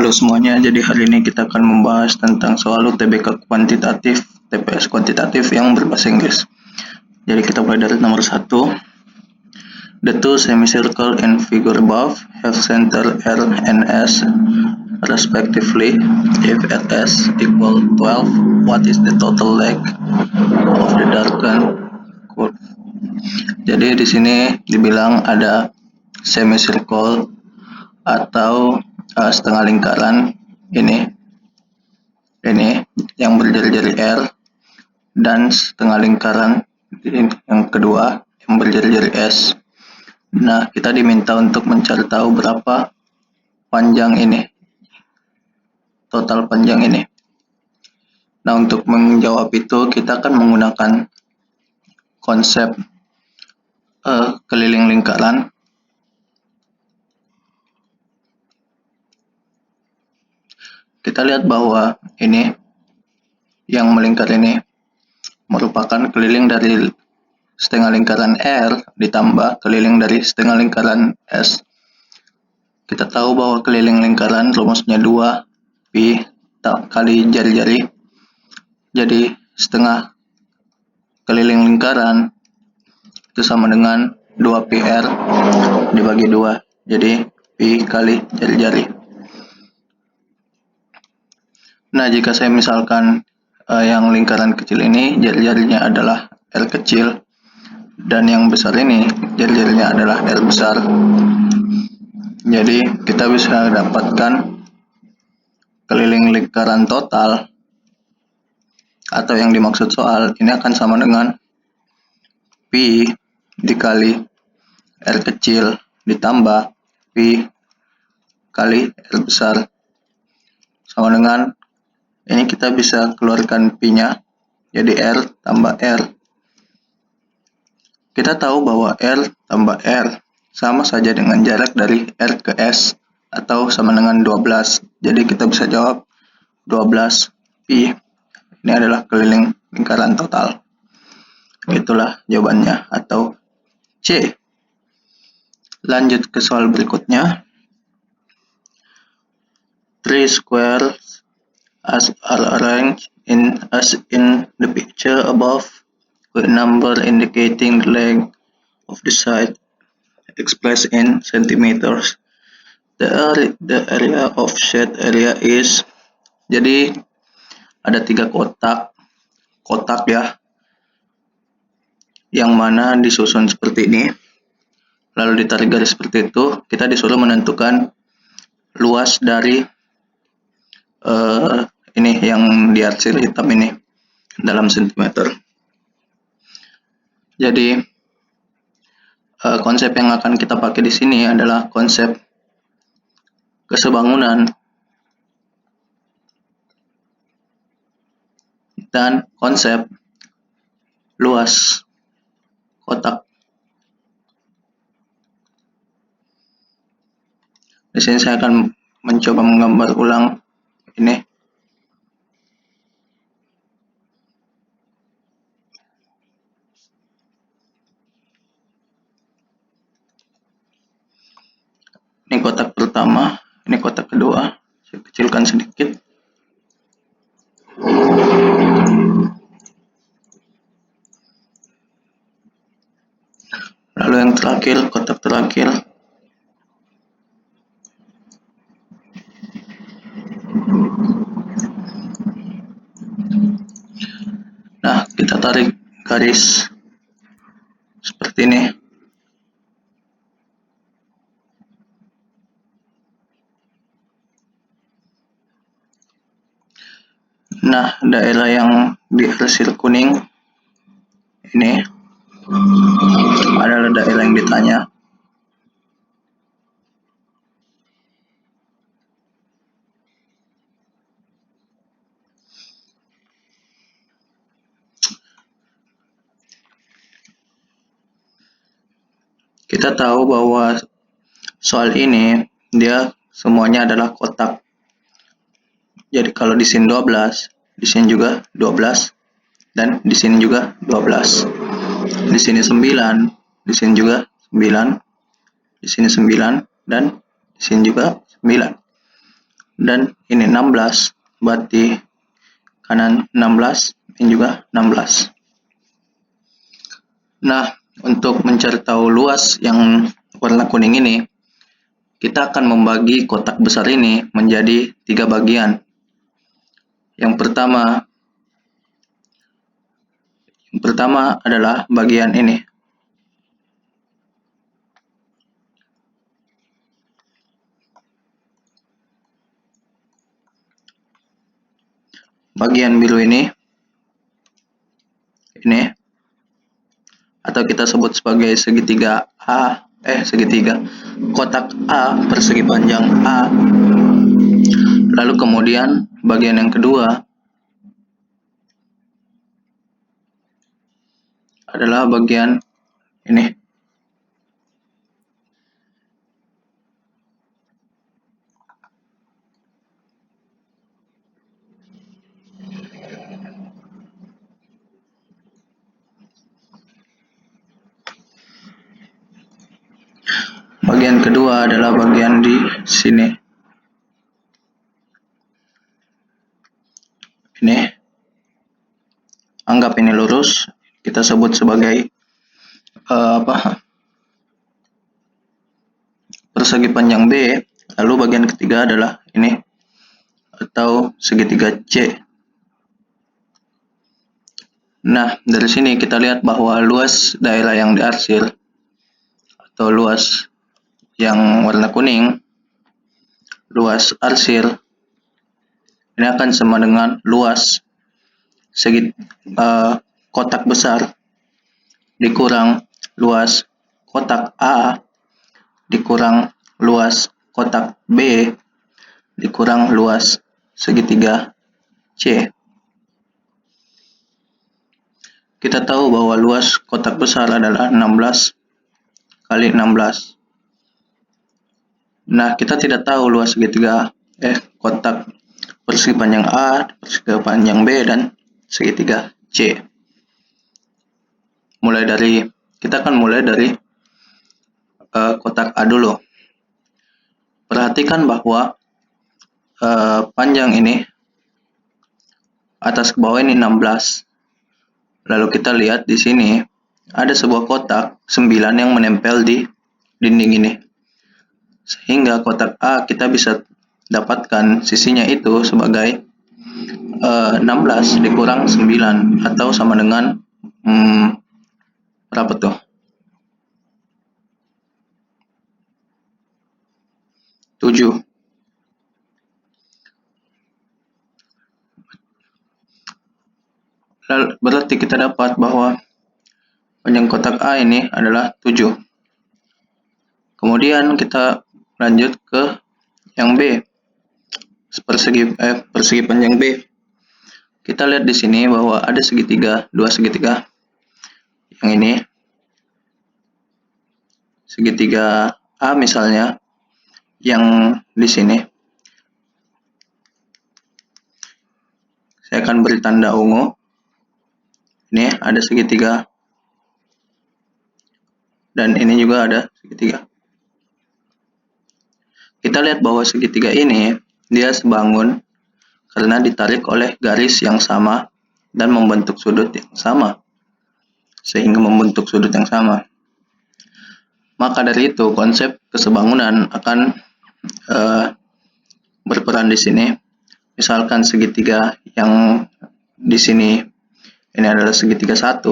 Halo semuanya, jadi hari ini kita akan membahas tentang soal UTBK kuantitatif, TPS kuantitatif yang berbahasa Inggris. Jadi kita mulai dari nomor 1. The two semicircle in figure above have center R and S respectively. If RS equal 12, what is the total length of the darkened curve? Jadi di sini dibilang ada semicircle atau setengah lingkaran ini yang berjari-jari R, dan setengah lingkaran yang kedua yang berjari-jari S. Nah, kita diminta untuk mencari tahu berapa panjang ini, total panjang ini. Nah, untuk menjawab itu kita akan menggunakan konsep keliling lingkaran. Kita lihat bahwa ini yang melingkar ini merupakan keliling dari setengah lingkaran R ditambah keliling dari setengah lingkaran S. Kita tahu bahwa keliling lingkaran rumusnya 2 pi kali jari-jari. Jadi setengah keliling lingkaran itu sama dengan 2 pi R dibagi 2. Jadi pi kali jari-jari. Nah, jika saya misalkan yang lingkaran kecil ini jari-jarinya adalah R kecil, dan yang besar ini jari-jarinya adalah R besar. Jadi kita bisa dapatkan keliling lingkaran total atau yang dimaksud soal ini akan sama dengan pi dikali R kecil ditambah pi kali R besar sama dengan ini, kita bisa keluarkan pi-nya jadi R tambah R. Kita tahu bahwa R tambah R sama saja dengan jarak dari R ke S atau sama dengan 12. Jadi kita bisa jawab 12 pi. Ini adalah keliling lingkaran total. Itulah jawabannya atau C. Lanjut ke soal berikutnya. 3 squares as are arranged as in the picture above, with number indicating the length of the side expressed in centimeters. The area of shade area is, jadi ada 3 kotak ya, yang mana disusun seperti ini, lalu ditarik garis seperti itu. Kita disuruh menentukan luas dari ini yang diarsir hitam ini dalam sentimeter. Jadi konsep yang akan kita pakai di sini adalah konsep kesebangunan dan konsep luas kotak. Di sini saya akan mencoba menggambar ulang ini. Ini kotak pertama, ini kotak kedua. Saya kecilkan sedikit. Lalu yang terakhir, kotak terakhir. Nah, kita tarik garis seperti ini. Nah, daerah yang diarsir kuning ini adalah daerah yang ditanya. Kita tahu bahwa soal ini dia semuanya adalah kotak. Jadi kalau di sini 12, di sini juga 12, dan di sini juga 12. Di sini 9, di sini juga 9, di sini 9, dan di sini juga 9. dan ini 16, berarti kanan 16, ini juga 16. Nah, untuk mencari tahu luas yang warna kuning ini, kita akan membagi kotak besar ini menjadi 3 bagian. Yang pertama adalah bagian ini. Bagian biru ini, atau kita sebut sebagai segitiga kotak A persegi panjang A. Lalu kemudian bagian yang kedua adalah bagian ini. Bagian kedua adalah bagian di sini. Ini. Anggap ini lurus, kita sebut sebagai persegi panjang B. Lalu bagian ketiga adalah ini, atau segitiga C. Nah, dari sini kita lihat bahwa luas daerah yang diarsir atau luas yang warna kuning, luas arsir, ini akan sama dengan luas kotak besar dikurang luas kotak A dikurang luas kotak B dikurang luas segitiga C. Kita tahu bahwa luas kotak besar adalah 16 kali 16. Nah, kita tidak tahu luas kotak persegi panjang A, persegi panjang B, dan segitiga C. Kita akan mulai dari kotak A dulu. Perhatikan bahwa panjang ini atas ke bawah ini 16. Lalu kita lihat di sini ada sebuah kotak 9 yang menempel di dinding ini. Sehingga kotak A kita bisa dapatkan sisinya itu sebagai 16 dikurang 9 atau sama dengan berapa tuh? 7. Lalu berarti kita dapat bahwa panjang kotak A ini adalah 7. Kemudian kita lanjut ke yang B. Persegi panjang B. Kita lihat di sini bahwa ada dua segitiga. Yang ini segitiga A misalnya, yang di sini saya akan beri tanda ungu. Ini ada segitiga, dan ini juga ada segitiga. Kita lihat bahwa segitiga ini dia sebangun karena ditarik oleh garis yang sama dan membentuk sudut yang sama, sehingga membentuk sudut yang sama. Maka dari itu konsep kesebangunan akan berperan di sini. Misalkan segitiga yang di sini ini adalah segitiga 1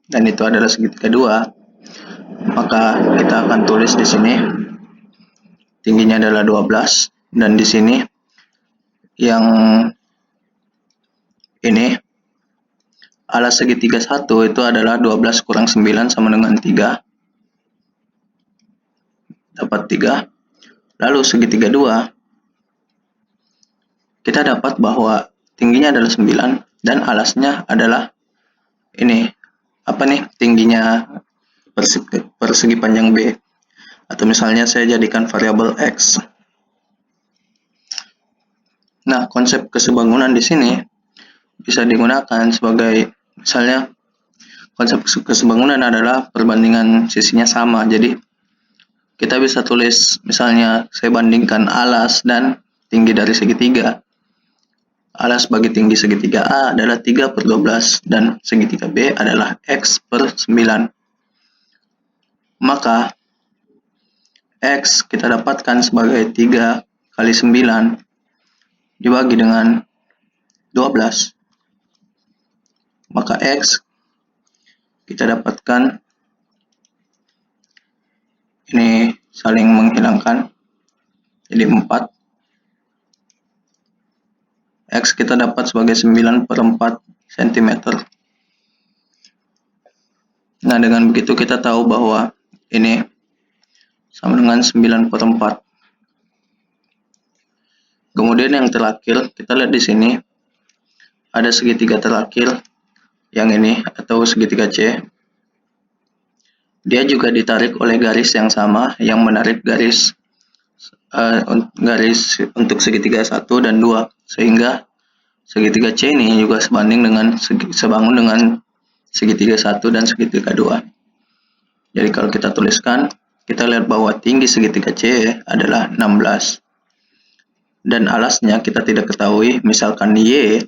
dan itu adalah segitiga 2, maka kita akan tulis di sini tingginya adalah 12, dan di sini yang ini alas segitiga 1 itu adalah 12 kurang 9 sama dengan 3, dapat 3. Lalu segitiga 2 kita dapat bahwa tingginya adalah 9 dan alasnya adalah ini tingginya persegi panjang B, atau misalnya saya jadikan variabel X. Nah, konsep kesebangunan di sini bisa digunakan sebagai, misalnya konsep kesebangunan adalah perbandingan sisinya sama. Jadi kita bisa tulis, misalnya saya bandingkan alas dan tinggi dari segitiga, alas bagi tinggi segitiga A adalah 3/12 dan segitiga B adalah X per 9. Maka X kita dapatkan sebagai 3 kali 9 dibagi dengan 12. Maka X kita dapatkan, ini saling menghilangkan, jadi 4. X kita dapat sebagai 9/4 cm. Nah, dengan begitu kita tahu bahwa ini sama dengan 9/4. Kemudian yang terakhir, kita lihat di sini ada segitiga terakhir yang ini atau segitiga C. Dia juga ditarik oleh garis yang sama yang menarik garis untuk segitiga 1 dan 2, sehingga segitiga C ini juga sebangun dengan segitiga 1 dan segitiga 2. Jadi kalau kita tuliskan, kita lihat bahwa tinggi segitiga C adalah 16. Dan alasnya kita tidak ketahui, misalkan Y,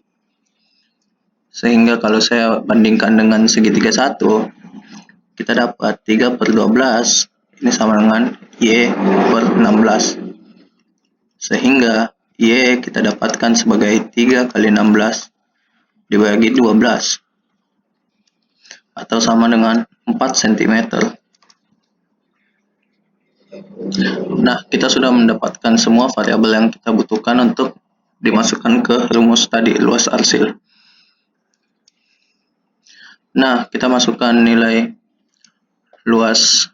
sehingga kalau saya bandingkan dengan segitiga 1, kita dapat 3/12, ini sama dengan Y per 16. Sehingga Y kita dapatkan sebagai 3 kali 16 dibagi 12, atau sama dengan 4 cm. Nah, kita sudah mendapatkan semua variabel yang kita butuhkan untuk dimasukkan ke rumus tadi, luas arsil. Nah, kita masukkan nilai luas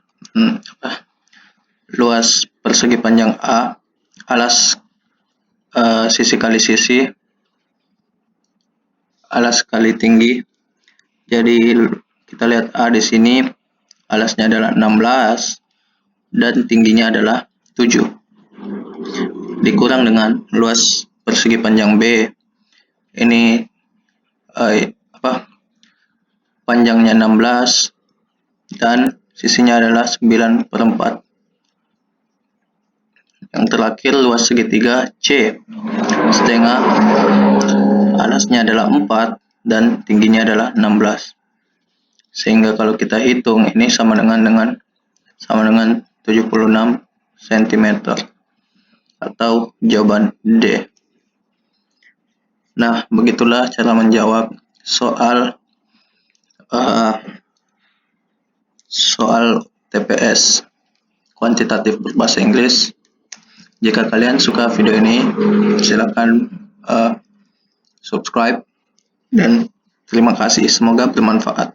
persegi panjang A, alas sisi kali sisi, alas kali tinggi. Jadi kita lihat A di sini, alasnya adalah 16 dan tingginya adalah 7. Dikurang dengan luas persegi panjang B. Ini panjangnya 16 dan sisinya adalah 9/4. Yang terakhir luas segitiga C, setengah, alasnya adalah 4 dan tingginya adalah 16. Sehingga kalau kita hitung, ini sama dengan 76 cm, atau jawaban D. Nah, begitulah cara menjawab soal TPS kuantitatif berbahasa Inggris. Jika kalian suka video ini, silakan subscribe dan terima kasih. Semoga bermanfaat.